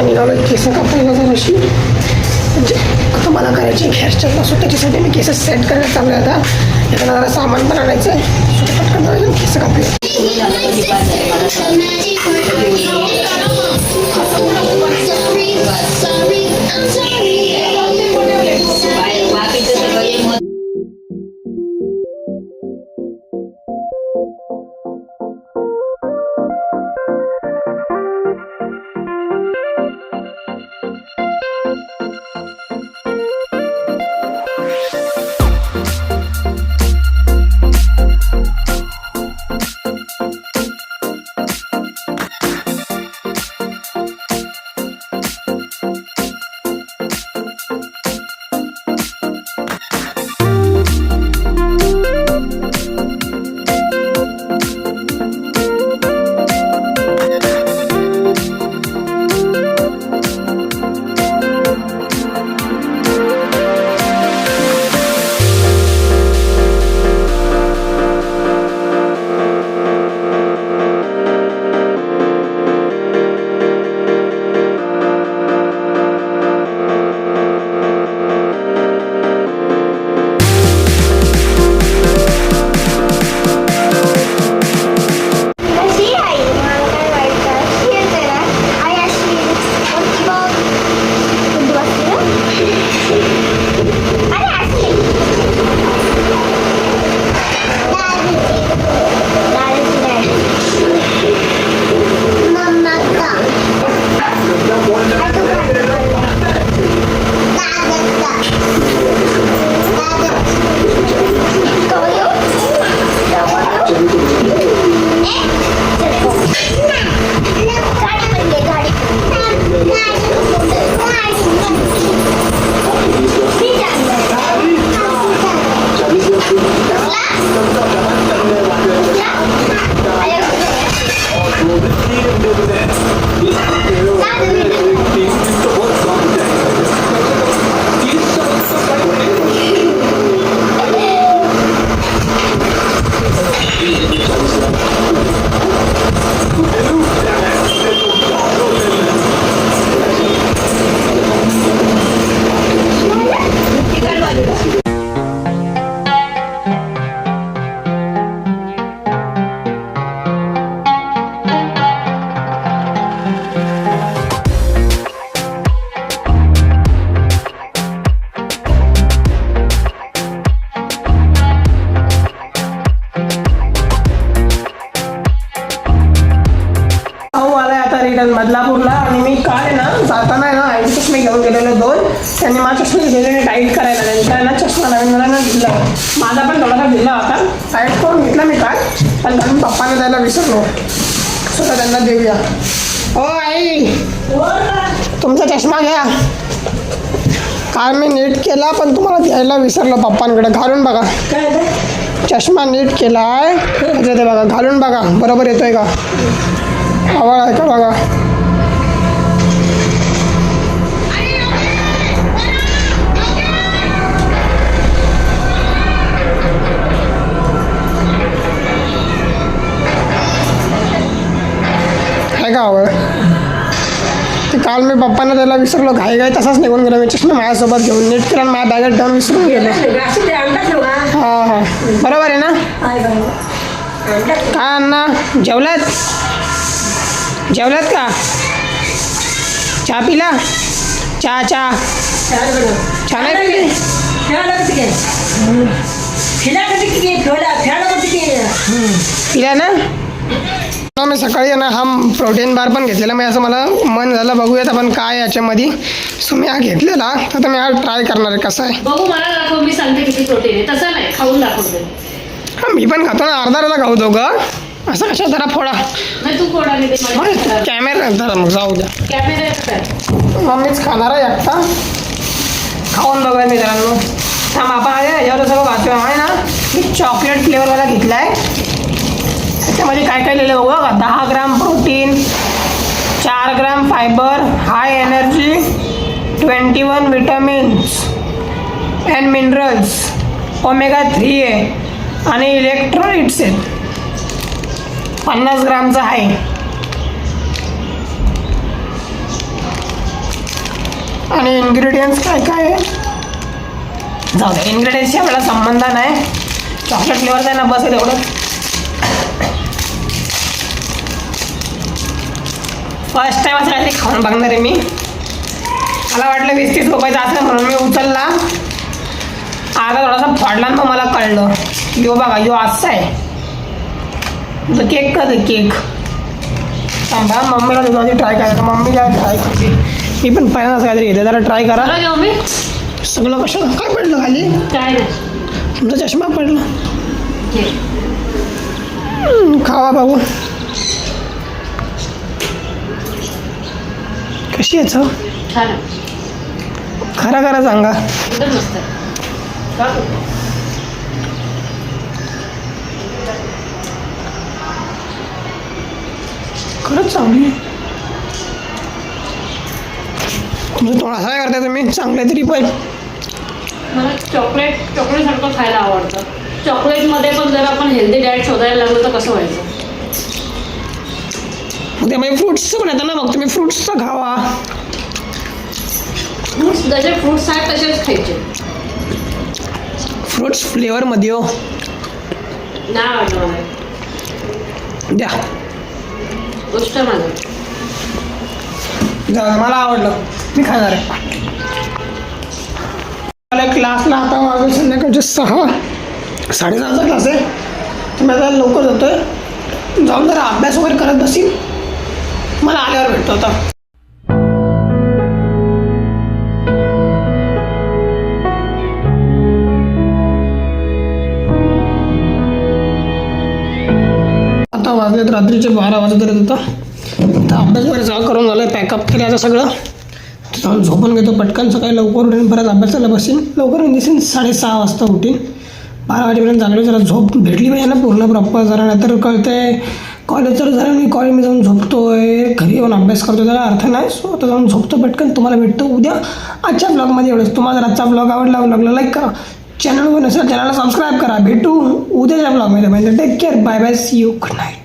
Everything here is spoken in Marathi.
निघालो केस कापायला जराशी, म्हणजे आता मला करायची हेअरस्टाईल असो, त्याच्यासाठी मी केस सेट करायला चालू आहे. आता एखादा जरा सामान पण आणायचं आहे, सुद्धा पटकन जाऊया केस कापूया. बदलापूरला, आणि मी काल आहे ना जाताना आहे ना आईचे चष्मे घेऊन गेलेलो 2. त्यांनी माझा चष्मे गेलेले टाईट करायला, त्यांचा आहे ना चष्मा नवीन मुलांना दिला. माझा पण थोडासा दिला होता, टाईट करून घेतला मी काल, पण कारण पप्पाने द्यायला विसरलो, स्वतः त्यांना देऊया. ओ आई, तुमचा चष्मा घ्या. काल मी नीट केला पण तुम्हाला द्यायला विसरलो पप्पांकडे. घालून बघा, चष्मा नीट केला आहे ते बघा, घालून बघा बरोबर येतोय का, आवड आहे का बघा. आहे का आवड. ते काल मी पप्पांना द्यायला विसरलो, घाई तसाच निघून गेलो. मी चष्मा माझ्यासोबत घेऊन नीट केला, माझ्या बॅगेत ठेवून विसरून गेलो. हां हां बरोबर आहे ना. काय अण्णा जेवलात का, चहा पिला, चहा छान आहे पिला ना. मी सकाळी आहे ना हा प्रोटीन बार पण घेतलेला, मी असं मला मन झालं बघूयात आपण काय याच्यामध्ये. सो मी हा घेतलेला, तर मी हा ट्राय करणार आहे कसा आहे. बघू मला दाखव, मी सांगते किती प्रोटीन आहे. तसं नाही, खाऊन दाखवते. हां मी पण खातो ना, अर्धा खाऊ दोघं असं कशा. जरा फोडा नाही, तू फोडा. कॅमेरा जरा मग जाऊ द्या. कॅमेरा मम्मीच खाणार आहे एकटा, खाऊन बघूया मित्रांनो. थांब आपण आहे यावर सगळं वाचूया आहे ना. मी चॉकलेट फ्लेवरवाला घेतला आहे. त्याच्यामध्ये काय काय लिहिलं बघा. 10 gram protein, 4 gram fibre, high energy, 21 vitamins and minerals, omega 3 आहे आणि इलेक्ट्रोलाइट्स आहेत. 50 ग्रामचा आहे. इन्ग्रेडियंट्स काय काय आहे जाऊ द्या, इन्ग्रेडियंट्सशी आपल्याला संबंध नाही. चॉकलेट फ्लेवरचा आहे ना, बस आहे एवढं. फर्स्ट टाईम असं काहीतरी खाऊन बघणार आहे मी. मला वाटलं 20-30 रुपयाचा असं म्हणून मी उचलला. आता थोडासा फाडला ना, मला कळलं यो बघा यो असं आहे. तर केक का ते केक थांबा, मम्मीला तुझा आधी ट्राय करायचं. मम्मीला ट्राय करते मी पण पहिल्यांदाच काहीतरी घेते, जरा ट्राय करा. बरं घेऊ मी सगळं कसं काय पडलं खाली? काय नाही तुमचा चष्मा पडला. घे. खावा बाबू. कशी आहे चव? छान आहे. खरं खरं सांगा. एकदम मस्त आहे. का गं? खरंच चांगली आहे. तुमचं तोंड असं काय करताय तुम्ही? चांगलं आहे तरी पण. मला चॉकलेट सारखं खायला आवडतं. चॉकलेटमध्ये पण जर आपण हेल्दी डाएट शोधायला लागलो तर कसं व्हायचं? त्यामुळे फ्रुट्सचं पण येतं ना, मग तुम्ही फ्रुट्सचं खावा. फ्रुट्स जसे फ्रुट्स आहेत तसेच खायचे. फ्रुट्स फ्लेवरमध्ये हो. नाही आवडलं मला. द्या गोष्ट माझं जाऊ, मला आवडलं, मी खाणार आहे. मला क्लासला आता वाजले संध्याकाळचे 6-6:30चा क्लास आहे. तर मी आता लवकर जातोय. जाऊन जरा अभ्यास वगैरे करत बसील. मला आल्यावर भेटतो आता. आता वाजलेत रात्रीचे 12 वाजत होता. आता अभ्यास वगैरे सगळं करून झालं, पॅकअप केलं आता सगळं. जाऊन झोपून घेतो पटकन. सकाळी लवकर उठून परत अभ्यासाला बसीन. लवकर दिसेन 6:30 वाजता उठीन. 12 वाजेपर्यंत चांगली जरा झोप भेटली पाहिजे ना पूर्ण प्रॉपर. जरा नाहीतर कळतंय कॉलेज तर झालं, मी कॉलेजमध्ये जाऊन झोपतोय, घरी येऊन अभ्यास करतो, त्याला अर्थ नाही. सो आता जाऊन झोपतो पटकन. तुम्हाला भेटतो उद्या आजच्या ब्लॉगमध्ये. एवढंच. तुम्हाला जर आजचा ब्लॉग आवडला, ब्लॉगला लाईक करा. चॅनलवर नसेल चॅनलला सबस्क्राईब करा. भेटू उद्याच्या ब्लॉगमध्ये. म्हणजे take care, bye bye, see you, good night.